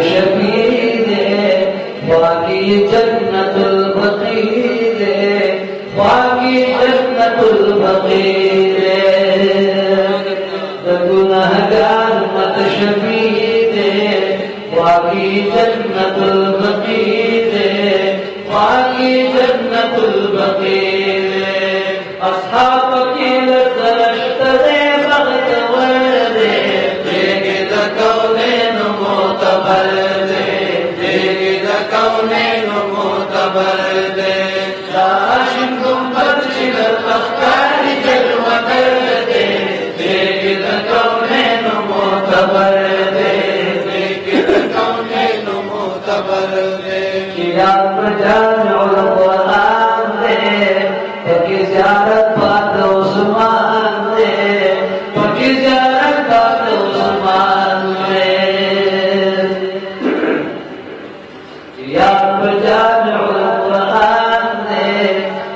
शफी दे बाकी जन्नतुल बकी दे वाकी जन्नतुल बकीर गुनहगार मत शफीर वाकी जन्नतुल बकीर वाकी जन्नतुल बकीर अस्हाब की लज़्ज़त दे बख्त वर्दे देगिद कौनेन मोतबर दे देगिद कौनेन मोतबर दे आशिक गुंबद शिगर अख्तार जलवा कर दे देगिद कौनेन मोतबर दे देगिद कौनेन मोतबर दे कियाम जामिउल कुरान दे पकी ज़ियारत बात उस्मान दे पकी ज़ियारत बात उस्मान दे कियाम जामिउल कुरान दे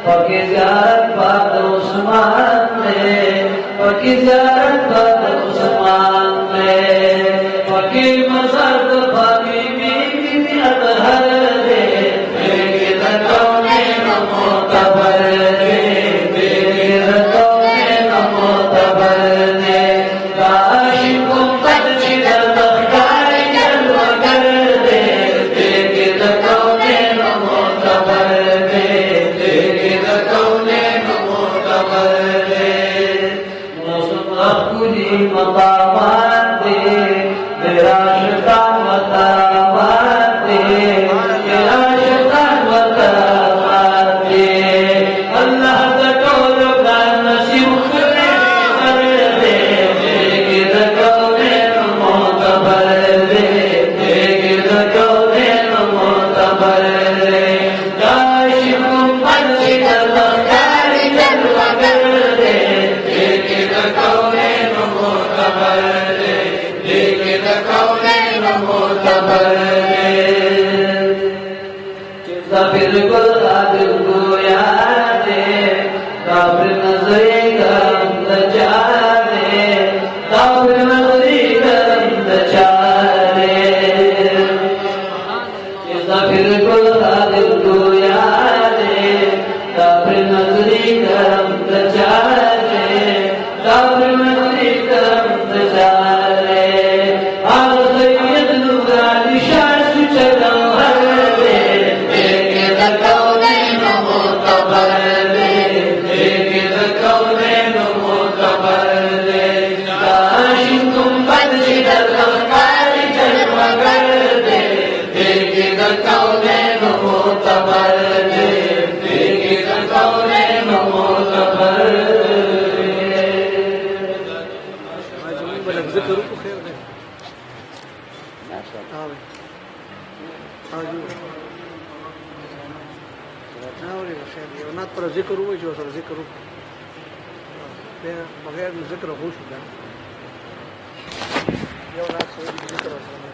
पकी ज़ियारत बात उस्मान दे पकी ज़ियारत बात उस्मान दे पकी मज़ार पकी बीबी अतहर दे देगिद कौनेन मोतबर दे देगिद कौनेन मोतबर दे आशिक गुंबद शिगर अख्तार जलवा कर दे देगिद कौनेन मोतबर दे देगिद कौनेन मोतबर दे मुस्तक़बिली मकामात दे मेरा शैतान व करामात दे मेरा शैतान व करामात दे अल्लाह का टोल का नसीब करे कर दे देगिद कौनेन मोतबर दे देगिद कौनेन मोतबर दे आशिक गुंबद शिगर अख्तार जलवा कर दे देगिद कौनेन मोतबर दे देगिद कौनेन मोतबर दे ज़फिर गुल आदिल गोया दे काफिर नजरे करम दचा दे काफिर नजरे करम दचा दे ज़फिर गुल आदिल गोया दे काफिर नजरे करम दचा दे काफिर नजरे करम दचा दे आल सैयद नूरानी शाह सुचलम हर दे देगिद कौनेन मोतबर दे देगिद कौनेन मोतबर दे आशिक गुंबद शिगर अख्तार जलवा कर दे देगिद कौनेन मोतबर दे देगिद कौनेन मोतबर ذكروا خير ده ونات پر ذکر وای جو سره ذکر بغیر ذکر هو شو ده یو لاس ذکر سره